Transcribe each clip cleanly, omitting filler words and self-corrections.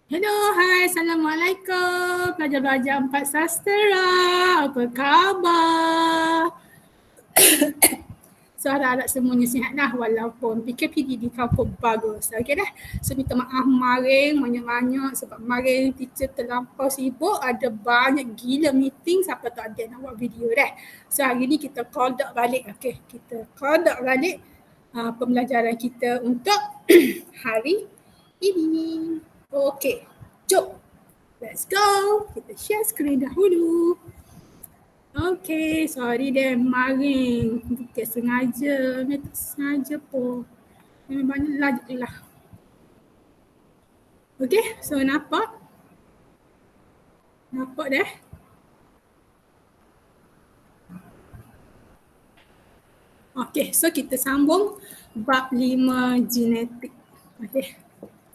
Hello, hai, Assalamualaikum. Pelajar-pelajar 4 sastera, apa khabar? So harap-harap semuanya sihat lah walaupun PKPD di kampung bagus. Okay dah. So minta maaf kemarin banyak-banyak sebab kemarin teacher terlampau sibuk, ada banyak gila meeting siapa tak ada nak buat video dah. So hari ni kita conduct balik. Okay, kita conduct balik pembelajaran kita untuk hari ini. Okay, jom. Let's go. Kita share screen dahulu. Okay, sorry deh kemarin. Bukan sengaja. Memang tak sengaja pun. Memang banyak lagi lah. Okay, so nampak? Nampak dah? Okay, so kita sambung bab 5 genetik. Okay,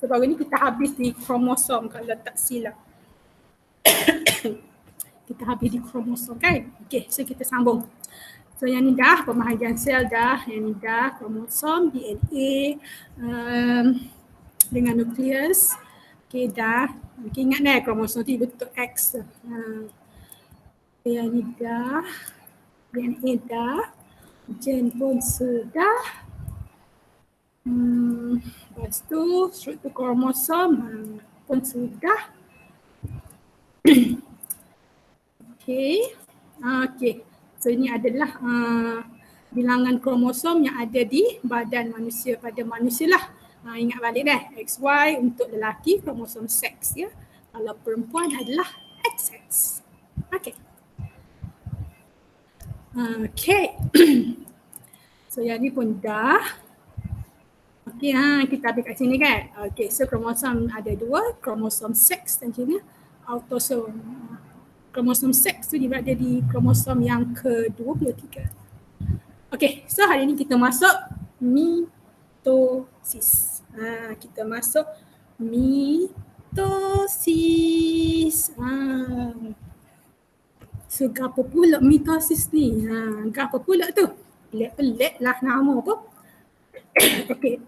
so baru ni kita habis di kromosom kalau tak silap. Kita habis di kromosom kan? Okay, so kita sambung. So yang ni dah pembahagian sel dah, yang ni dah kromosom, DNA dengan nukleus. Okay dah. Okay, ingat dah kromosom tu bentuk X. Yang ni dah, DNA dah, gen pun sudah. Lepas tu struktur kromosom pun sudah. Okay. Okay. So ini adalah bilangan kromosom yang ada di badan manusia pada manusia lah. Ingat balik dah. XY untuk lelaki kromosom seks ya. Kalau perempuan adalah XX. Okay. Okay. So yang ni pun dah. Okay, kita ambil kat sini kan. Okay, so kromosom ada dua. Kromosom seks dan juga autosom. Kromosom seks tu dia berada di kromosom yang ke-23. Okay, so hari ni kita masuk mitosis. Kita masuk mitosis. So, apa pula mitosis ni? Apa pula tu? Pelik-pelik lah nama apa. Okay.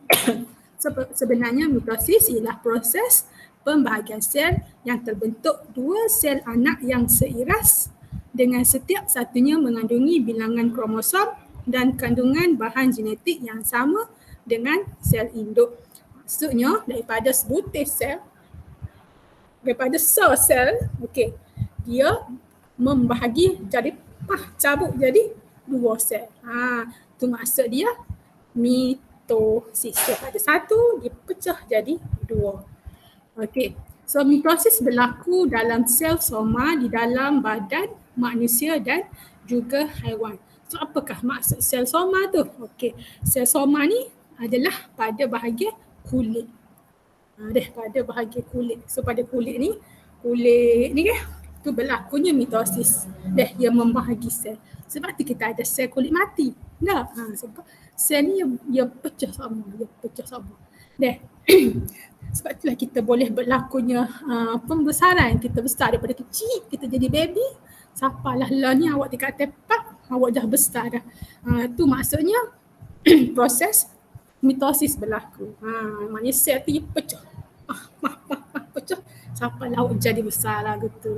So, sebenarnya mitosis ialah proses pembahagian sel yang terbentuk dua sel anak yang seiras dengan setiap satunya mengandungi bilangan kromosom dan kandungan bahan genetik yang sama dengan sel induk. Maksudnya daripada sebutir sel, daripada sel, okay, dia membahagi jadi cabut jadi dua sel. Tu maksud dia mitosis. Daripada satu dia pecah jadi dua. Okey. So mitosis berlaku dalam sel soma di dalam badan manusia dan juga haiwan. So apakah maksud sel soma tu? Okey. Sel soma ni adalah pada bahagian kulit. Pada bahagian kulit. So pada kulit ni kan tu berlakunya mitosis. Dia membahagi sel. Sebab tu kita ada sel kulit mati. Sebab sel ni dia pecah sama. Sebab itulah kita boleh berlakunya pembesaran. Kita besar daripada kecil, kita jadi baby. Sapalah lah ni awak dekat tepak, awak dah besar dah. Tu maksudnya proses mitosis berlaku. Maknanya sel tu pecah. Pecah. Sapalah awak jadi besar lah gitu.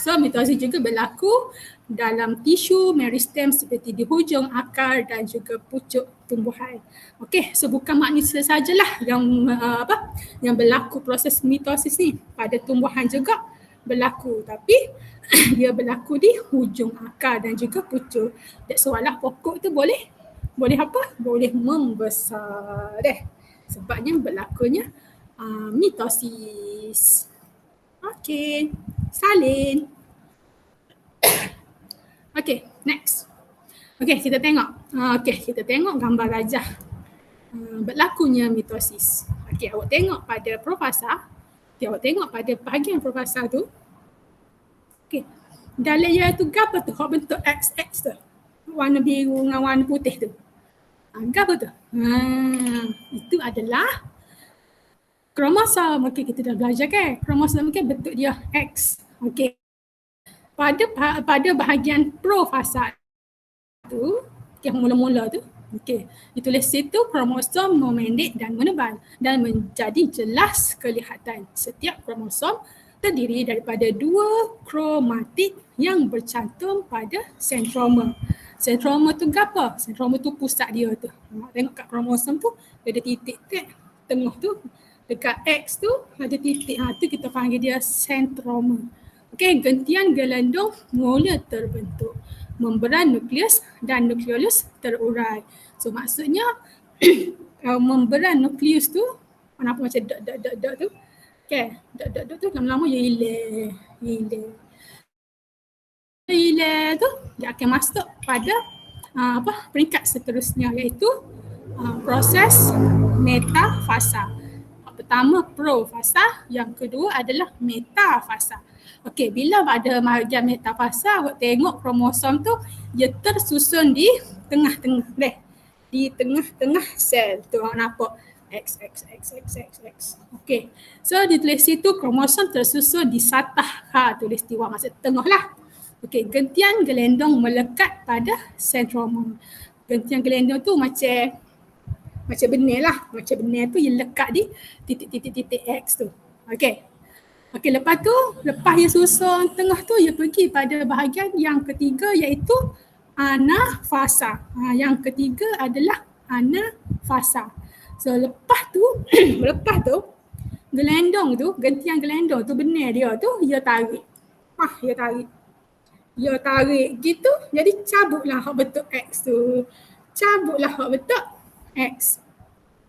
So mitosis juga berlaku dalam tisu meristem seperti di hujung akar dan juga pucuk tumbuhan. Okey, so bukan manusia sajalah yang berlaku proses mitosis ni, pada tumbuhan juga berlaku, tapi dia berlaku di hujung akar dan juga pucuk. That's why lah pokok tu boleh apa? Boleh membesar sebabnya berlakunya mitosis. Okey, salin. Okey, next. Okey, kita tengok gambar gajah. Berlakunya mitosis. Okey, awak tengok pada profasa. Awak tengok pada bahagian profasa tu. Okey, dalam layer tu apa tu? Hak bentuk XX tu. Warna biru dengan warna putih tu. Apa tu? Itu adalah kromosom. Okey, kita dah belajar kan? Kromosom kan bentuk dia X. Okey. Pada bahagian profasa tu, yang mula-mula tu, Okey, ditulis situ kromosom memendek dan menebal dan menjadi jelas kelihatan. Setiap kromosom terdiri daripada 2 kromatid yang bercantum pada sentroma. Sentroma tu apa? Sentroma tu pusat dia tu. Tengok kat kromosom tu ada titik tengah tu. Dekat X tu ada titik. Tu kita panggil dia sentroma. Okey, gentian gelendong mula terbentuk. Membran nukleus dan nukleolus terurai. So maksudnya membran nukleus tu kenapa macam dot tu? Okey, dot tu lama-lama dia hilang tu dia akan masuk pada peringkat seterusnya iaitu proses metafasa. Pertama profasa, yang kedua adalah metafasa. Okey, bila ada bahagian metafasa, awak tengok kromosom tu dia tersusun di tengah-tengah di tengah-tengah sel tu awak nampak X. Okey. So ditulis situ kromosom tersusun di satah tulistiwa, maksud tengah lah. Okey, gentian gelendong melekat pada sentroma. Gentian gelendong tu macam benih lah. Macam benih tu yang lekat di titik-titik X tu. Okey. Okey, lepas dia susun tengah tu, dia pergi pada bahagian yang ketiga iaitu anafasa. Yang ketiga adalah anafasa. So lepas tu gelendong tu, gentian gelendong tu, benih dia tu, dia tarik. Dia tarik gitu, jadi cabutlah hak bentuk X tu. Cabutlah hak bentuk X.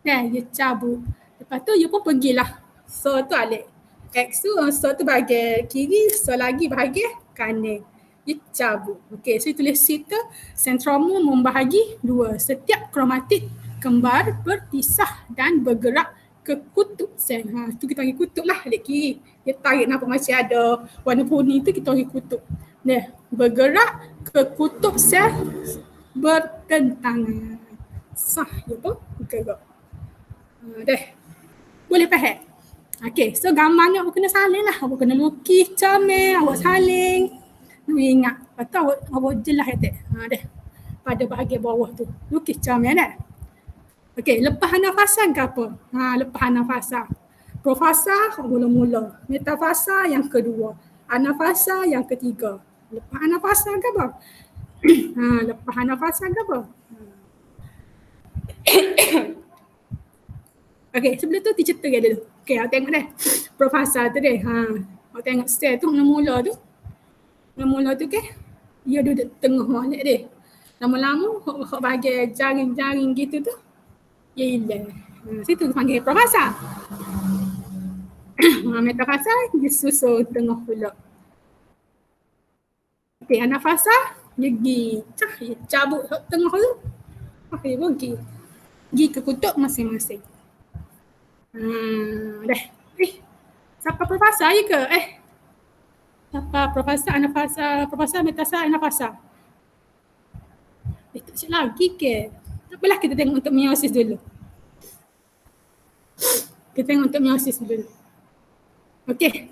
Dan dia cabut. Lepas tu dia pun pergilah. So tu alik. X tu, so tu bahagian kiri, so lagi bahagian kanan. Dia cabut. Okey, so tulis situ sentroma membahagi 2. Setiap kromatid kembar berpisah dan bergerak ke kutub sel. Tu kita panggil kutub lah, alik kiri. Dia tarik nampak macam ada warna kuning tu, kita panggil kutub. Bergerak ke kutub sel bertentangan. Sah je pun gerak. Boleh faham? Okey, so gambar ni awak kena salin lah. Awak kena lukis comel, awak salin. Nak ingat. Lepas tu awak jelas kata. Pada bahagian bawah tu. Lukis comel dah. Okey, lepas anafasa ke apa? Lepas anafasa. Profasa mula-mula. Metafasa yang kedua. Anafasa yang ketiga. Lepas anafasa ke apa? Lepas anafasa ke apa? Okey, sebelum tu teacher tu dulu. Okey, awak tengok deh. Profasa tu deh. Awak tengok sel tu mula-mula tu. Mula-mula tu ke? Dia duduk tengah molek deh. Lama-lama hak bahagian jaring-jaring gitu tu dia hilang. Situ panggil profasa. Metafasa dia susun tengah pula. Okey, anafasa dia pergi cabut tengah tu. Okey, pergi ke kutub masing-masing. Siapa profasa je ke? Siapa profasa, anafasa, profasa, metasa, anafasa? Tak cik lagi ke? Tak apalah, kita tengok untuk meiosis dulu. Okey,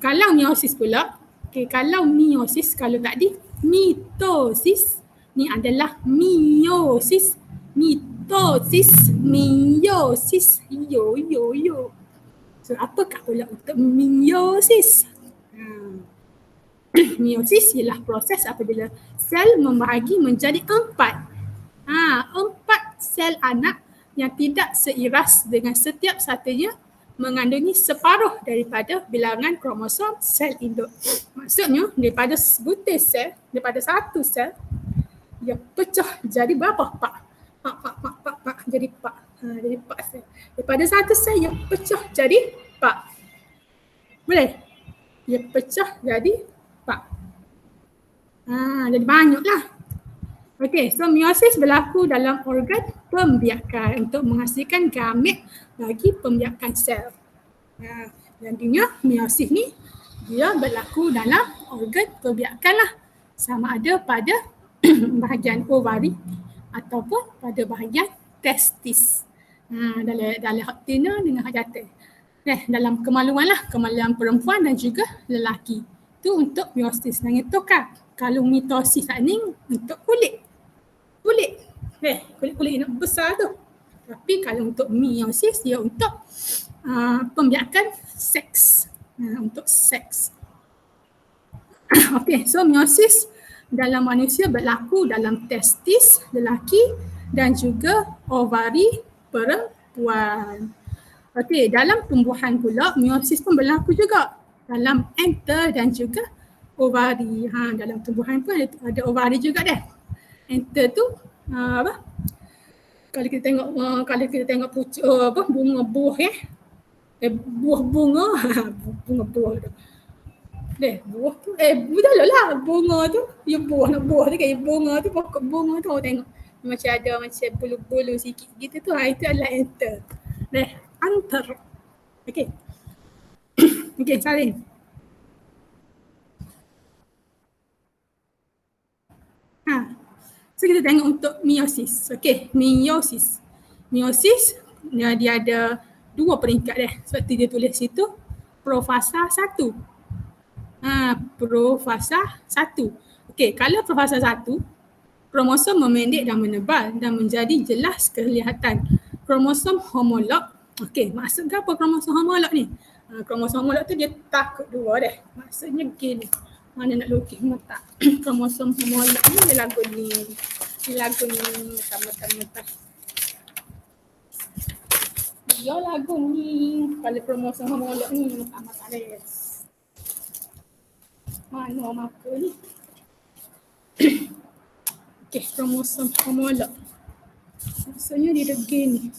kalau meiosis pula. Okey, kalau meiosis, kalau tadi mitosis, ni adalah meiosis. Mitosis, meiosis, yo. So apakah pula untuk meiosis? Meiosis ialah proses apabila sel membahagi menjadi 4. 4 sel anak yang tidak seiras dengan setiap satunya mengandungi separuh daripada bilangan kromosom sel induk. Maksudnya daripada sebutir sel, daripada satu sel, dia pecah jadi berapa? Pak. Jadi pak. Jadi pak sel. Daripada satu sel dia pecah jadi pak. Boleh? Dia pecah jadi pak. Jadi banyaklah. Okey, so meiosis berlaku dalam organ pembiakan untuk menghasilkan gamet bagi pembiakan sel. Jadinya meiosis ni dia berlaku dalam organ pembiakan lah. Sama ada pada bahagian ovari ataupun pada bahagian testis. Dalam hak tina dengan hak jantan. Dalam kemaluan lah, kemaluan perempuan dan juga lelaki. Itu untuk meiosis. Dan itu kan kalau mitosis ni untuk kulit. Kulit-kulit nak besar tu. Tapi kalau untuk meiosis dia untuk pembiakan seks. Untuk seks. Okey, so meiosis dalam manusia berlaku dalam testis lelaki dan juga ovari perempuan. Okey, dalam tumbuhan pula meiosis pun berlaku juga dalam enter dan juga ovari. Dalam tumbuhan pun ada ovari juga deh. Enter tu apa? Kalau kita tengok pucuk bunga buah buah bunga bunga buah tu. Buah tu betul lah bunga tu. Ya buah nak buah tu kan bunga tu pokok bunga tu tengok macam ada macam bulu-bulu sikit gitu tu. Itu adalah enter. Antar. Okey. Okey, Salim. So kita tengok untuk meiosis. Okey, meiosis. Meiosis dia ada 2 peringkat sebab tu dia tulis situ profasa 1. Profasa 1. Okey, kalau profasa 1 kromosom memendek dan menebal dan menjadi jelas kelihatan. Kromosom homolog. Okey, maksud apa kromosom homolog ni? Kromosom homolog tu dia takut dua Maksudnya gini. Mana nak lukis letak kromosom homolog ni dia lagu ni. Dia lagu ni metah-metah. Dia lagu ni kalau kromosom homolog ni metah-metah mana maka ni. Okey, kromosom homolog. Maksudnya dia ada gini.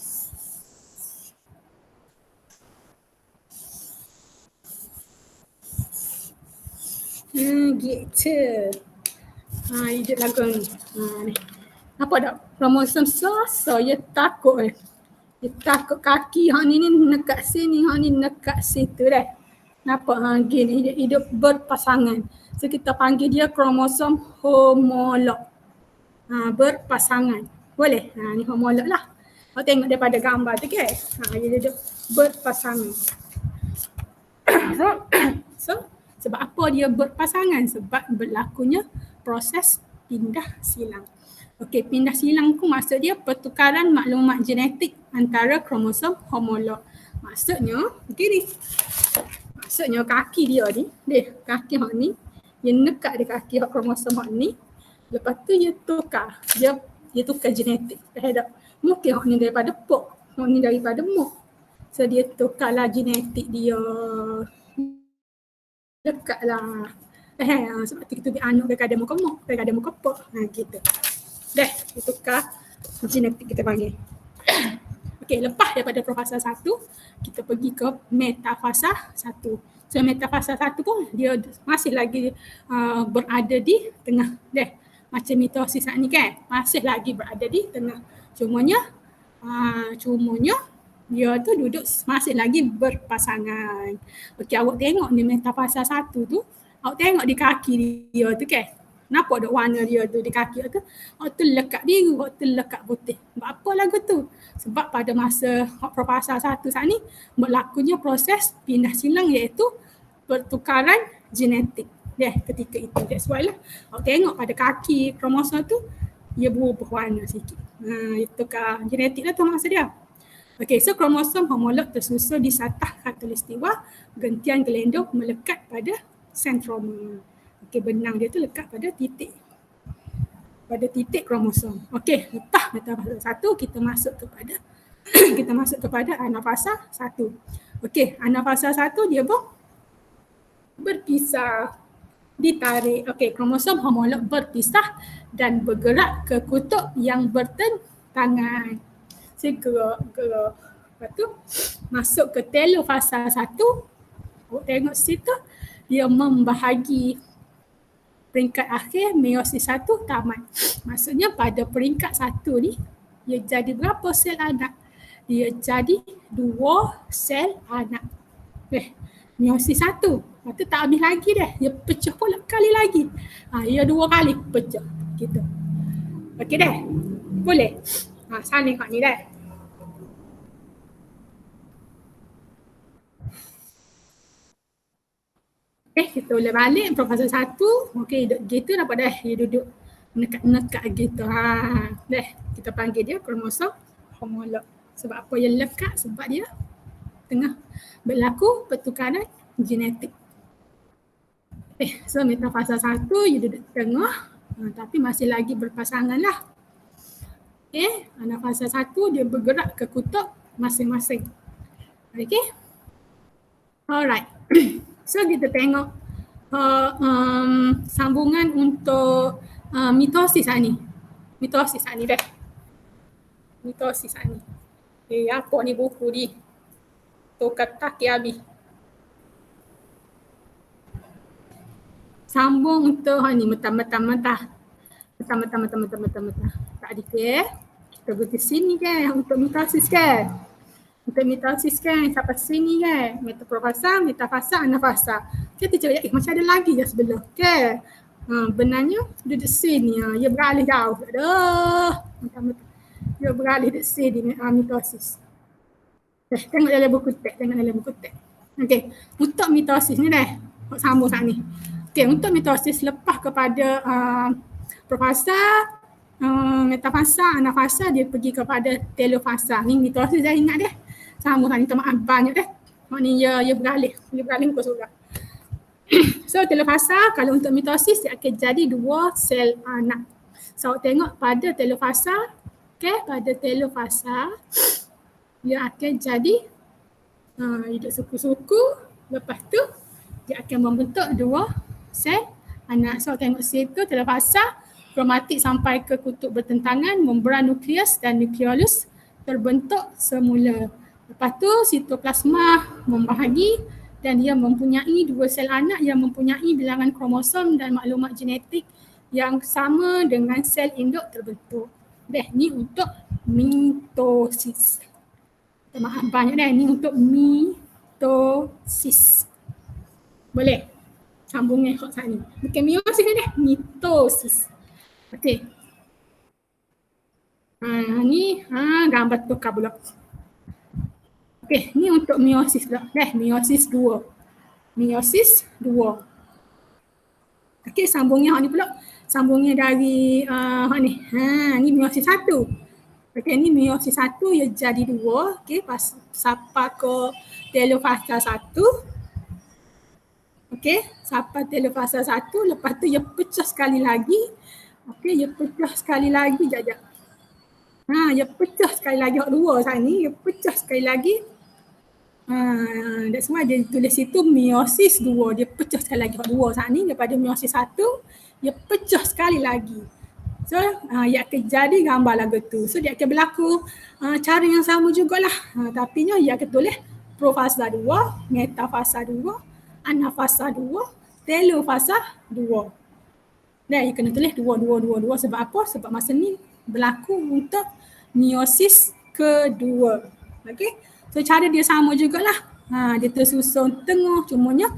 Gitu. Hidup lagu ni. Ni. Nampak tak? Kromosom so dia takut Dia takut kaki hang ni nekat sini, hang ni nekat situ Nampak gini dia hidup berpasangan. So kita panggil dia kromosom homolog. Berpasangan. Boleh? Ni homolog lah. Kau tengok daripada gambar tu kan? Dia hidup berpasangan. So sebab apa dia berpasangan? Sebab berlakunya proses pindah silang. Okey, pindah silang tu maksud dia pertukaran maklumat genetik antara kromosom homolog. Maksudnya begini. Maksudnya kaki dia ni, kaki hak ni, dia nekat di kaki hak kromosom hak ni. Lepas tu dia tukar. Dia tukar genetik. Mungkin hak ni daripada pok, hak ni daripada mok. So dia tukarlah genetik dia. Dekatlah. Sebab tu kita anak kadang muka mok, kadang muka pok. Gitu. Dia tukar genetik kita panggil. Okey, lepas daripada profasa 1, kita pergi ke metafasa 1. So metafasa 1 pun dia masih lagi berada di tengah. Macam mitosis saat ni kan, masih lagi berada di tengah. Cumanya dia tu duduk masih lagi berpasangan. Okey, awak tengok ni metafasa 1 tu, awak tengok di kaki dia tu kan. Nampak tak warna dia tu di kaki tu? Awak tu lekat biru, awak tu lekat putih. Sebab apa lagu tu? Sebab pada masa profasa 1 saat ni berlakunya proses pindah silang iaitu pertukaran genetik. Ketika itu. That's why lah. Awak tengok pada kaki kromosom tu, dia berubah warna sikit. Itu tukar genetik lah tu maksud dia. Okey, so kromosom homolog tersusun di satah khatulistiwa, gentian gelendong melekat pada sentroma. Okey, benang dia tu lekat pada titik kromosom. Okey, lepas metafasa 1 kita masuk kepada anafasa 1. Okey, anafasa 1 dia berpisah, ditarik. Okey, kromosom homolog berpisah dan bergerak ke kutub yang bertentangan. Gerak. Lepas tu masuk ke telofasa 1. Awak tengok situ dia membahagi peringkat akhir meiosis 1 tamat. Maksudnya pada peringkat 1 ni dia jadi berapa sel anak? Dia jadi 2 sel anak. Meiosis 1. Lepas tu tak habis lagi dia pecah pula kali lagi. Dia 2 kali pecah. Gitu. Okey dah? Boleh? Saling kat ni dah. Kita boleh balik profasa 1. Okey, gitu dapat dah dia duduk Nekat-nekat gitu. Deh, kita panggil dia kromosom homolog. Sebab apa yang lekat? Sebab dia tengah berlaku pertukaran genetik. So metafasa 1 dia duduk tengah, tapi masih lagi berpasangan lah. Fasa 1 dia bergerak ke kutub masing-masing. Okay. Alright. So kita tengok sambungan untuk mitosis ni. Mitosis ni deh. Mitosis ni. Apa ni buku ni? Tokataki habis. Sambung untuk ni mentah-mentah. Tak ada ke? Kita pergi sini kan untuk mitosis kan? Untuk mitosis kan sampai sini kan? Metafasa, metafasa, anafasa. Kita cakap macam ada lagi je sebelah kan? Benarnya duduk sini. Dia beralih jauh. Dia beralih duduk sini mitosis. Tengok dalam buku teks. Okey, untuk mitosis ni dah. Sambung saat ni. Okey, untuk mitosis lepas kepada profasa, metafasa, anafasa, dia pergi kepada telofasa. Ni mitosis dah ingat dah. Sambung saat ni, maaf banyak dah. Ni dia beralih. Dia beralih muka surah. So telofasa kalau untuk mitosis dia akan jadi 2 sel anak. So tengok pada telofasa, pada telofasa dia akan jadi hidup suku-suku, lepas tu dia akan membentuk 2 sel anak. So tengok situ telofasa, kromatik sampai ke kutub bertentangan, membran nukleus dan nukleolus terbentuk semula. Lepas tu sitoplasma membahagi dan dia mempunyai 2 sel anak yang mempunyai bilangan kromosom dan maklumat genetik yang sama dengan sel induk terbentuk. Ni untuk mitosis. Maaf banyak dah, ni untuk mitosis. Boleh? Sambungnya kot saat ni. Bukan miosis dah, mitosis. Okey. Ni gambar tukar pula. Okey, ni untuk meiosis pula. Meiosis 2. Meiosis 2. Okey, sambungnya ni pula. Sambungnya dari ni. Ni meiosis 1. Okey, ni meiosis 1 ia jadi 2. Okey, sampai ke telofasa 1. Okey, sampai telofasa 1. Lepas tu ia pecah sekali lagi. Okey, ia pecah sekali lagi. Jap. Ia pecah sekali lagi. 2 saat ni, ia pecah sekali lagi. That's why dia tulis situ meiosis 2. Dia pecah sekali lagi 2 saat ni. Daripada meiosis 1, dia pecah sekali lagi. So, ia akan jadi gambar lagu tu. So, dia akan berlaku cara yang sama jugalah. Tapi ia akan tulis profasa 2, metafasa 2, anafasa 2, telofasa 2. Dan ia kena tulis 2 sebab apa? Sebab masa ni berlaku untuk meiosis kedua. Okey. So cara dia sama jugalah. Dia tersusun tengah, cumanya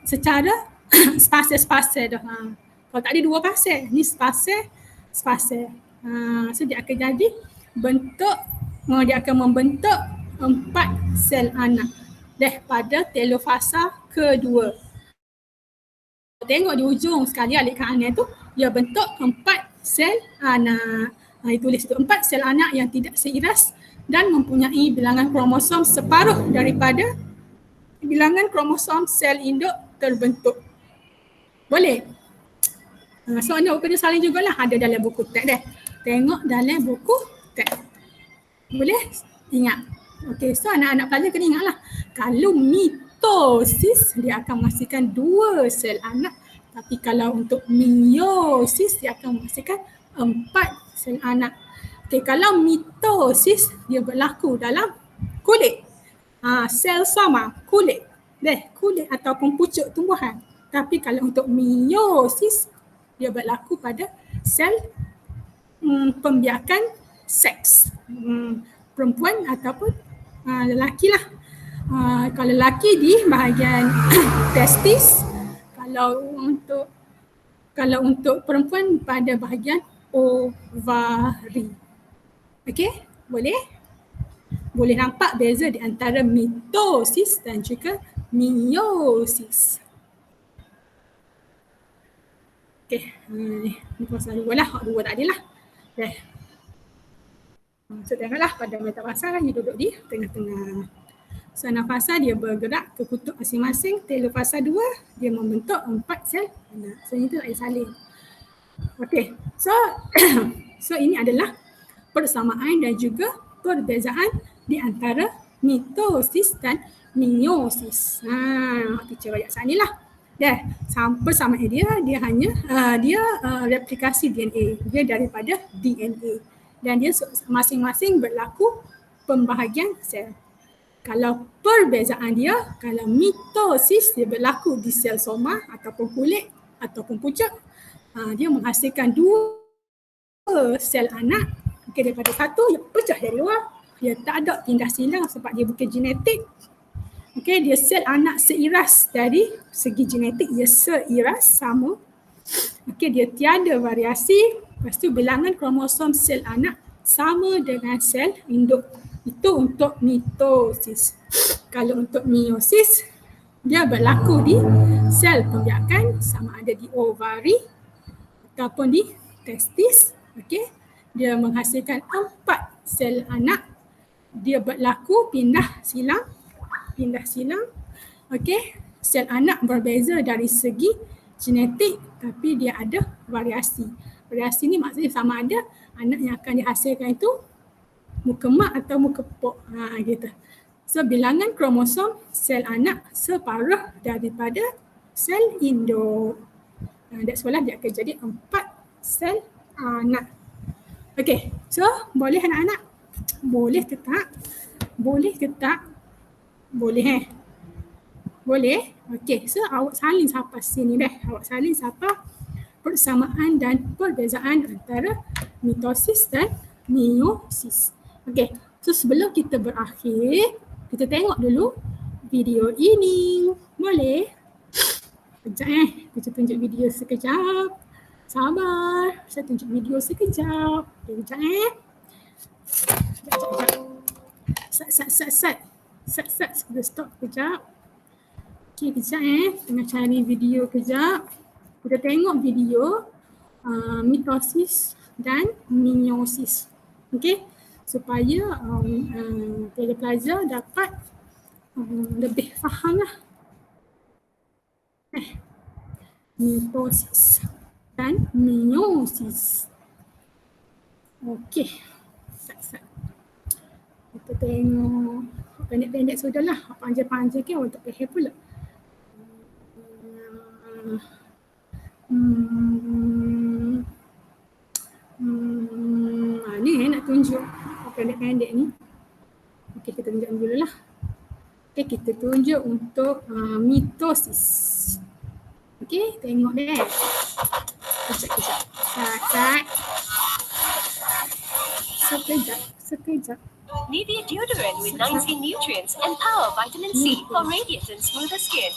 secara spasial dah. Kalau tak ada 2 fasa, ni spasial. So dia akan jadi bentuk, dia akan membentuk 4 sel anak pada telofasa kedua. Tengok di ujung sekali alik kanan tu, dia bentuk 4 sel anak. Tulis tu 4 sel anak yang tidak seiras dan mempunyai bilangan kromosom separuh daripada bilangan kromosom sel induk terbentuk. Boleh? So anda kena salin jugalah, ada dalam buku teks dah. Tengok dalam buku teks. Boleh? Ingat. Okey, so anak-anak pelajar kena ingatlah. Kalau mitosis dia akan menghasilkan 2 sel anak, tapi kalau untuk meiosis dia akan menghasilkan 4 sel anak. Okey, kalau mitosis dia berlaku dalam kulit. Sel soma, kulit. Kulit ataupun pucuk tumbuhan. Tapi kalau untuk meiosis dia berlaku pada sel pembiakan seks. Perempuan ataupun lelaki lah. Kalau lelaki di bahagian testis, kalau untuk perempuan pada bahagian ovari. Okey, boleh? Boleh nampak beza di antara mitosis dan juga meiosis. Okey, ni fasa 2 lah, hak 2 tadi lah. Okey. So tengoklah pada metafasa dia duduk di tengah-tengah. So nafasa dia bergerak ke kutub masing-masing. Telofasa 2 dia membentuk 4 sel anak. So itu air salin. Okey. So so ini adalah persamaan dan juga perbezaan di antara mitosis dan meiosis. Teacher ayat sana lah. Dah, persamaan dia hanya replikasi DNA. Dia daripada DNA. Dan dia masing-masing berlaku pembahagian sel. Kalau perbezaan dia, kalau mitosis dia berlaku di sel soma ataupun kulit ataupun pucuk, dia menghasilkan 2 sel anak. Okay, daripada satu dia pecah dari luar. Dia tak ada pindah silang sebab dia bukan genetik. Okay, dia sel anak seiras dari segi genetik, dia seiras sama. Okay, dia tiada variasi. Lepas tu bilangan kromosom sel anak sama dengan sel induk. Itu untuk mitosis. Kalau untuk meiosis, dia berlaku di sel pembiakan sama ada di ovari ataupun di testis. Okay, dia menghasilkan 4 sel anak. Dia berlaku pindah silang. Okey, sel anak berbeza dari segi genetik tapi dia ada variasi. Variasi ni maksudnya sama ada anak yang akan dihasilkan itu muka mak atau muka pok. Gitu. So bilangan kromosom sel anak separuh daripada sel induk. That's why dia akan jadi 4 sel anak. Okey, so boleh anak-anak? Boleh ke tak? Boleh ke tak? Boleh Boleh? Okey, so awak salin siapa sini deh. Awak salin siapa persamaan dan perbezaan antara mitosis dan meiosis. Okey, so sebelum kita berakhir, kita tengok dulu video ini. Boleh? Sekejap kita tunjuk video sekejap. Sabar, saya tunjuk video sekejap. Sekejap Sat. Kita stop kejap. Okey, kejap tengah cari video kejap. Kita tengok video mitosis dan meiosis. Okey, supaya pelajar dapat lebih faham lah. Mitosis dan meiosis. Okey, sat. Kita tengok pendek-pendek sudahlah. Panjang-panjang ke orang tak faham pula. Ni nak tunjuk pendek-pendek ni. Okey, kita tunjuk dulu lah. Okey, kita tunjuk untuk mitosis. Okey, tengok deh. Kejap. Sekejap. Nivea deodorant with 19 nutrients and power vitamin C for radiant and smoother skin.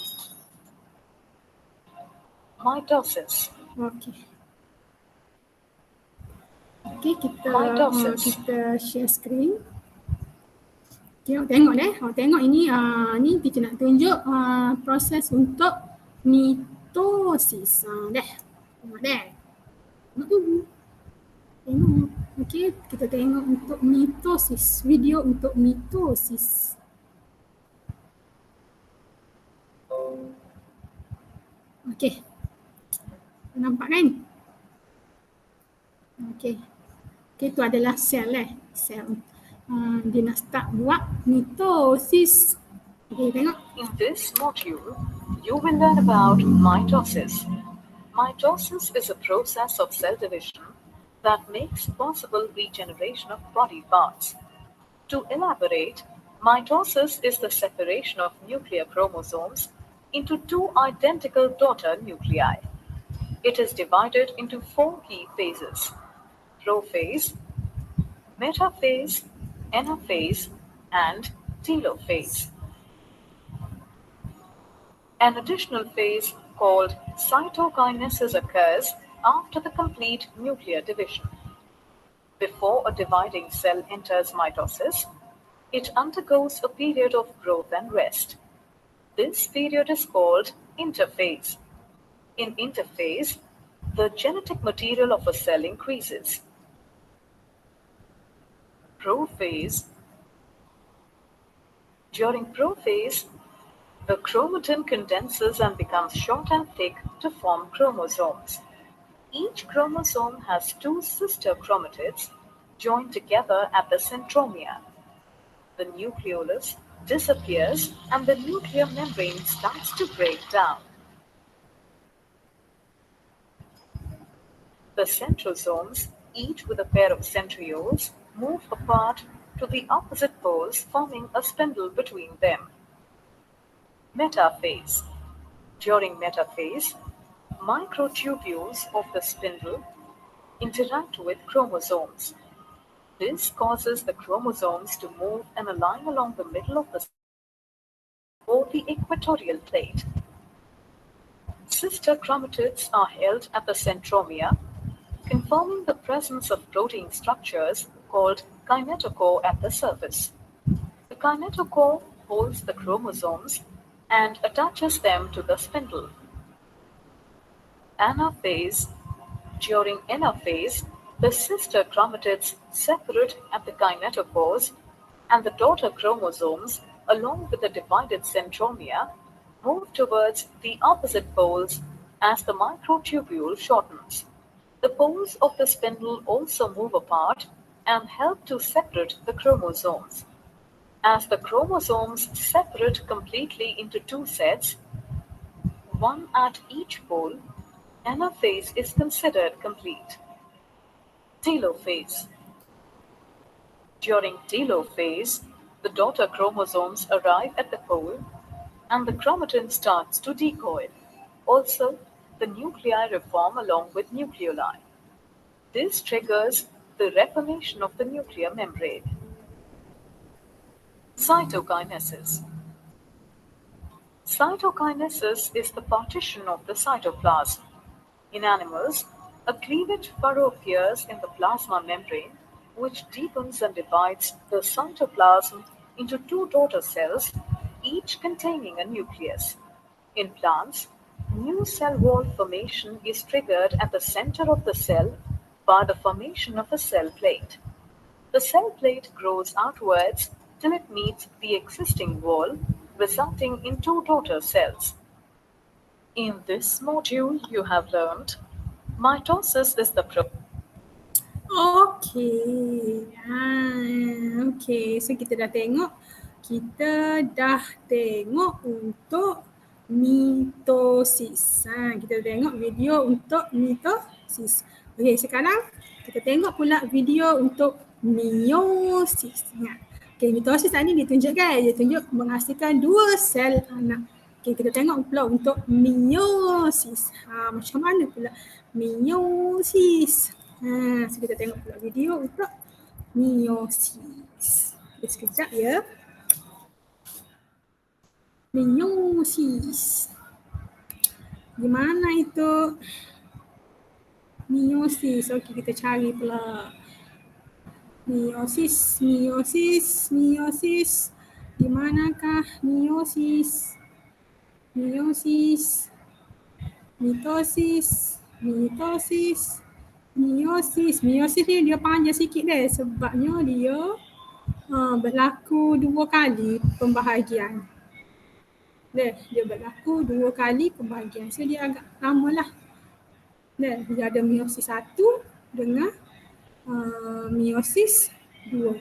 Mitosis. Okey, kita share screen. Okay, tengok deh. Tengok ini ni kita nak tunjuk proses untuk mitosis. Tengok deh. Tengok. Okey, kita tengok untuk mitosis. Video untuk mitosis. Okey. Nampak kan? Okey. Itu adalah sel Sel. Dia nak start buat mitosis. Okey, tengok. In this module, you will learn about mitosis. Mitosis is a process of cell division that makes possible regeneration of body parts. To elaborate, mitosis is the separation of nuclear chromosomes into 2 identical daughter nuclei. It is divided into 4 key phases: prophase, metaphase, anaphase, and telophase. An additional phase called cytokinesis occurs after the complete nuclear division. Before a dividing cell enters mitosis, it undergoes a period of growth and rest. This period is called interphase. In interphase, the genetic material of a cell increases. Prophase. During prophase, the chromatin condenses and becomes short and thick to form chromosomes. Each chromosome has two sister chromatids joined together at the centromere. The nucleolus disappears and the nuclear membrane starts to break down. The centrosomes, each with a pair of centrioles, move apart to the opposite poles, forming a spindle between them. Metaphase. During metaphase, microtubules of the spindle interact with chromosomes. This causes the chromosomes to move and align along the middle of the or the equatorial plate. Sister chromatids are held at the centromere, confirming the presence of protein structures called kinetochore at the surface. The kinetochore holds the chromosomes and attaches them to the spindle. Anaphase. During anaphase, the sister chromatids separate at the kinetochores, and the daughter chromosomes, along with the divided centromere, move towards the opposite poles as the microtubule shortens. The poles of the spindle also move apart and help to separate the chromosomes. As the chromosomes separate completely into two sets, one at each pole, anaphase is considered complete. Telophase. During telophase, the daughter chromosomes arrive at the pole and the chromatin starts to decoil. Also, the nuclei reform along with nucleoli. This triggers the reformation of the nuclear membrane. Cytokinesis. Cytokinesis is the partition of the cytoplasm. In animals, a cleavage furrow appears in the plasma membrane, which deepens and divides the cytoplasm into two daughter cells, each containing a nucleus. In plants, new cell wall formation is triggered at the center of the cell by the formation of a cell plate. The cell plate grows outwards till it meets the existing wall, resulting in two daughter cells. In this module, you have learned mitosis is the Okey. Okey. So kita dah tengok untuk mitosis. Kita tengok video untuk mitosis. Okey, sekarang kita tengok pula video untuk meiosis. Okey, mitosis tadi ditunjukkan. Dia tunjuk menghasilkan dua sel anak. Okey, kita tengok pula untuk meiosis. Macam mana pula meiosis? So kita tengok pula video untuk meiosis. Sekejap ya. Meiosis. Di mana itu? Meiosis. Okey, kita cari pula. Meiosis. Di manakah meiosis? Meiosis ni dia panjang sikit deh sebabnya dia berlaku dua kali pembahagian. Dia berlaku dua kali pembahagian. So dia agak lama lah. Dia ada meiosis 1 dengan meiosis 2.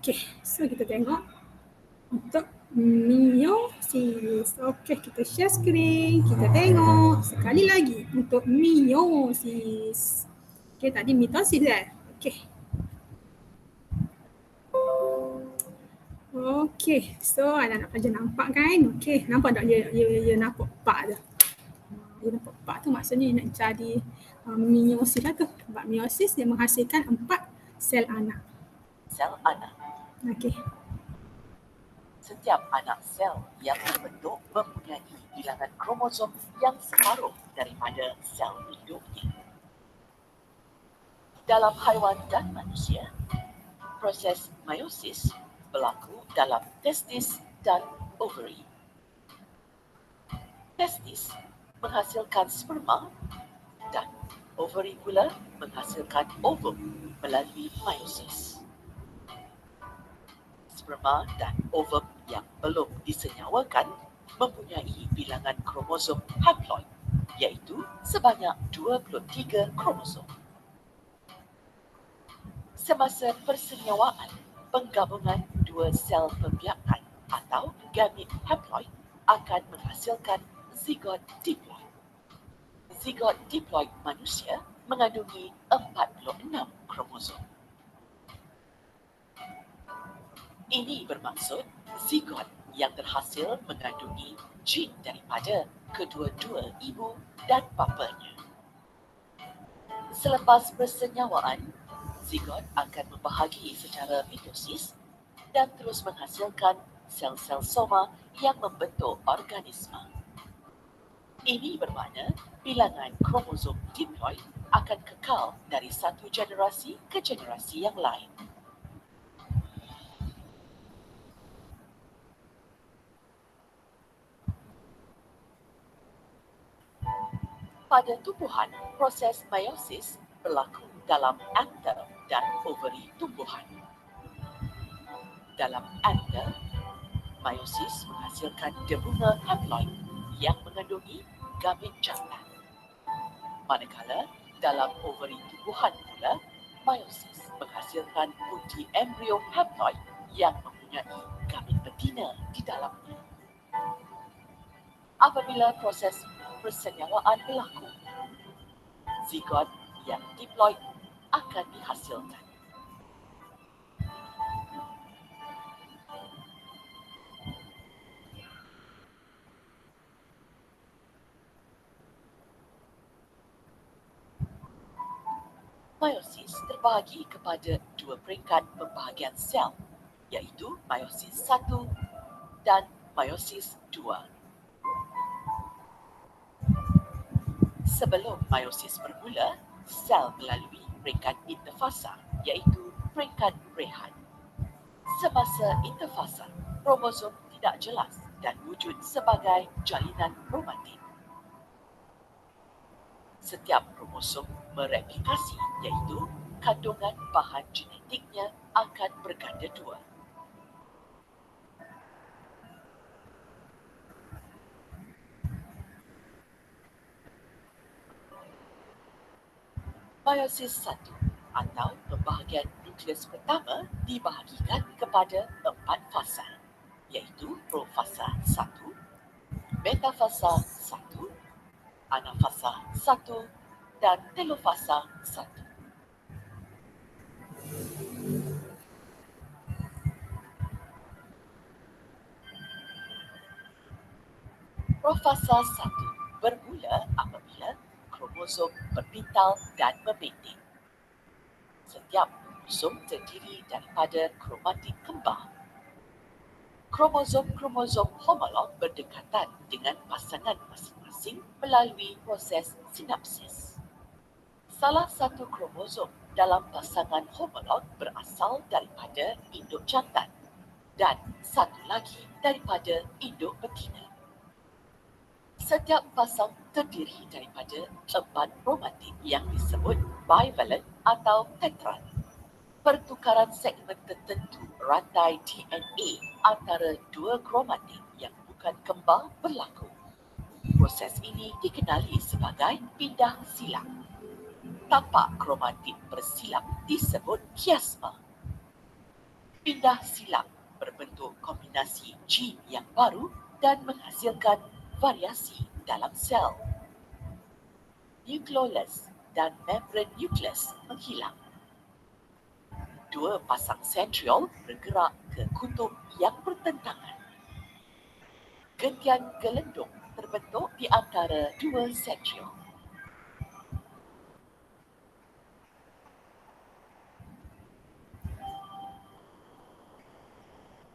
Okey, so kita tengok untuk meiosis. Okey, kita share screen. Kita tengok sekali lagi untuk meiosis. Okey, tadi mitosis Okey. Okey, so anak-anak pelajar nampak kan? Okey, nampak tak dia nampak part tu? Dia nampak part tu maksudnya dia nak cari meiosis lah tu. Sebab meiosis dia menghasilkan 4 sel anak. Sel anak. Okey. Setiap anak sel yang terbentuk mempunyai bilangan kromosom yang separuh daripada sel induknya. Dalam haiwan dan manusia, proses meiosis berlaku dalam testis dan ovary. Testis menghasilkan sperma dan ovary pula menghasilkan ovum melalui meiosis. Sperma dan ovum yang belum disenyawakan mempunyai bilangan kromosom haploid, iaitu sebanyak 23 kromosom. Semasa persenyawaan, penggabungan dua sel pembiakan atau gamit haploid akan menghasilkan zigot diploid. Zigot diploid manusia mengandungi 46 kromosom. Ini bermaksud zigot yang terhasil mengandungi jin daripada kedua-dua ibu dan bapanya. Selepas persenyawaan, zigot akan membahagi secara mitosis dan terus menghasilkan sel-sel soma yang membentuk organisma. Ini bermakna bilangan kromosom diploid akan kekal dari satu generasi ke generasi yang lain. Pada tumbuhan, proses meiosis berlaku dalam anther dan ovary tumbuhan. Dalam anther, meiosis menghasilkan debunga haploid yang mengandungi gamit jantan. Manakala dalam ovary tumbuhan pula, meiosis menghasilkan pundi embrio haploid yang mempunyai gamit betina di dalamnya. Apabila proses persenyawaan berlaku, zigot yang diploid akan dihasilkan. Meiosis terbahagi kepada dua peringkat pembahagian sel, iaitu meiosis 1 dan meiosis 2. Sebelum meiosis bermula, sel melalui peringkat interfasa, iaitu peringkat rehat. Semasa interfasa, kromosom tidak jelas dan wujud sebagai jalinan kromatin. Setiap kromosom mereplikasi, iaitu kandungan bahan genetiknya akan berganda dua. Meiosis 1 atau pembahagian nukleus pertama dibahagikan kepada 4 fasa, iaitu profasa 1, metafasa 1, anafasa 1 dan telofasa 1. Profasa 1 bermula apabila kromosom berpintal dan membenteng. Setiap kromosom terdiri daripada kromatin kembar. Kromosom-kromosom homolog berdekatan dengan pasangan masing-masing melalui proses sinapsis. Salah satu kromosom dalam pasangan homolog berasal daripada induk jantan dan satu lagi daripada induk betina. Setiap pasang terdiri daripada 4 kromatin yang disebut bivalent atau tetran. Pertukaran segmen tertentu rantai DNA antara dua kromatin yang bukan kembar berlaku. Proses ini dikenali sebagai pindah silap. Tapak kromatin bersilap disebut kiasma. Pindah silap berbentuk kombinasi gene yang baru dan menghasilkan variasi dalam sel. Nukleolus dan membran nukleus menghilang. Dua pasang sentriol bergerak ke kutub yang bertentangan. Gentian gelendung terbentuk di antara dua sentriol.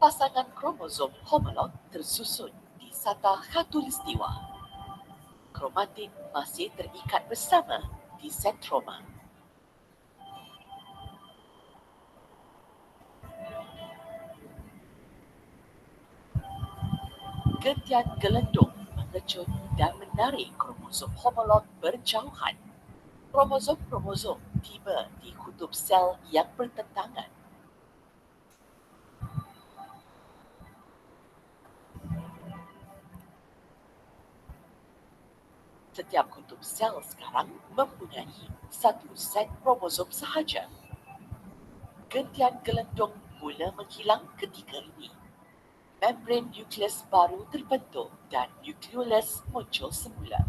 Pasangan kromosom homolog tersusun di satah khatulistiwa. Kromatin masih terikat bersama di sentroma. Gentian gelendung mengecut dan menarik kromosom homolog berjauhan. Kromosom-kromosom tiba di kutub sel yang bertentangan. Setiap kutub sel sekarang mempunyai satu set kromosom sahaja. Gentian gelendung mula menghilang ketika ini. Membran nukleus baru terbentuk dan nukleolus muncul semula.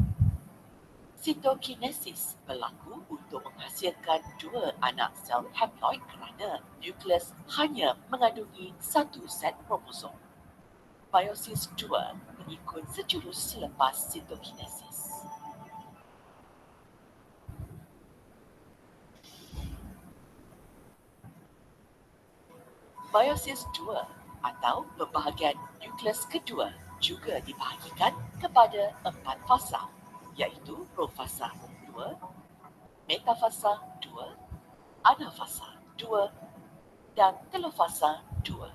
Sitokinesis berlaku untuk menghasilkan dua anak sel haploid kerana nukleus hanya mengandungi satu set kromosom. Meiosis 2 mengikut sejurus selepas sitokinesis. Meiosis 2 atau pembahagian nukleus kedua juga dibahagikan kepada 4 fasa, iaitu profasa 2, metafasa 2, anafasa 2 dan telofasa 2.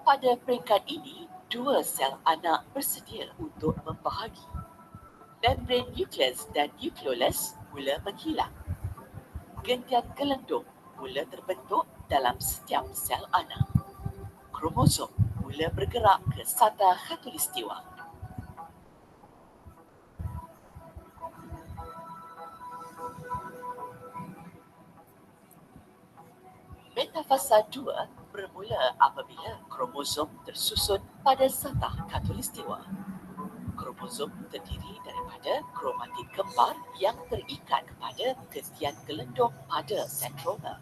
Pada peringkat ini, dua sel anak bersedia untuk membahagi. Membran nukleus dan nukleolus mula menghilang. Gentian gelendung mula terbentuk dalam setiap sel anak. Kromosom mula bergerak ke sata khatulistiwa. Metafasa 2 bermula apabila kromosom tersusun pada sata khatulistiwa. Kromosom terdiri daripada kromatid kembar yang terikat kepada gentian gelendung pada sentromer.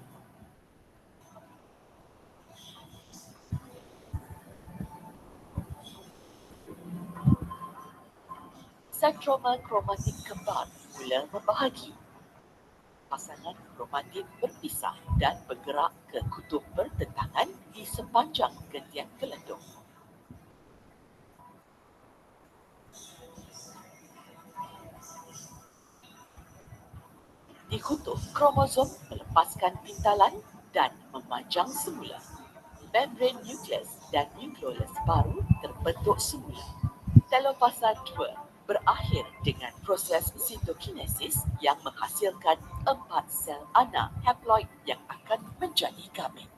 Sentromer kromatid kembar mula membahagi. Pasangan kromatid berpisah dan bergerak ke kutub bertentangan di sepanjang gentian gelendung. Di kutub, kromosom melepaskan pintalan dan memanjang semula. Membran nukleus dan nukleolus baru terbentuk semula. Telofasa 2 berakhir dengan proses sitokinesis yang menghasilkan 4 sel anak haploid yang akan menjadi gamet.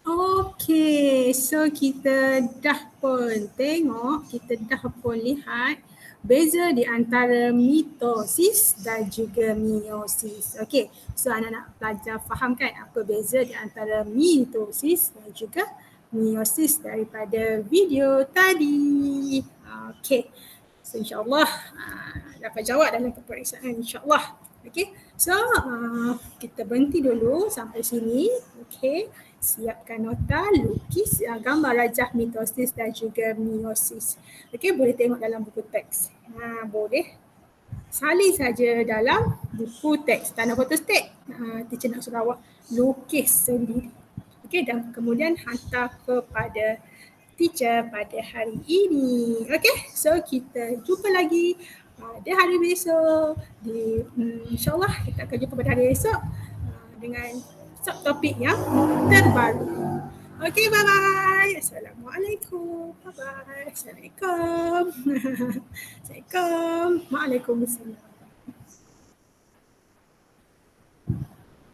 Okey, so kita dah pun tengok, kita dah pun lihat beza di antara mitosis dan juga meiosis. Okey, so anak-anak pelajar faham kan apa beza di antara mitosis dan juga meiosis daripada video tadi. Okey, so insyaAllah dapat jawab dalam peperiksaan insyaAllah. Okey, so kita berhenti dulu sampai sini. Okey, siapkan nota, lukis gambar rajah mitosis dan juga meiosis. Okey, boleh tengok dalam buku teks. Boleh salin saja dalam buku teks. Tak nak photostat, teacher nak suruh awak lukis sendiri. Okey, dan kemudian hantar kepada teacher pada hari ini. Okey, so kita jumpa lagi pada hari besok. InsyaAllah kita akan jumpa pada hari esok dengan subtopik yang terbaru. Okey, bye-bye. Assalamualaikum. Bye-bye. Assalamualaikum. Assalamualaikum. Waalaikumsalam.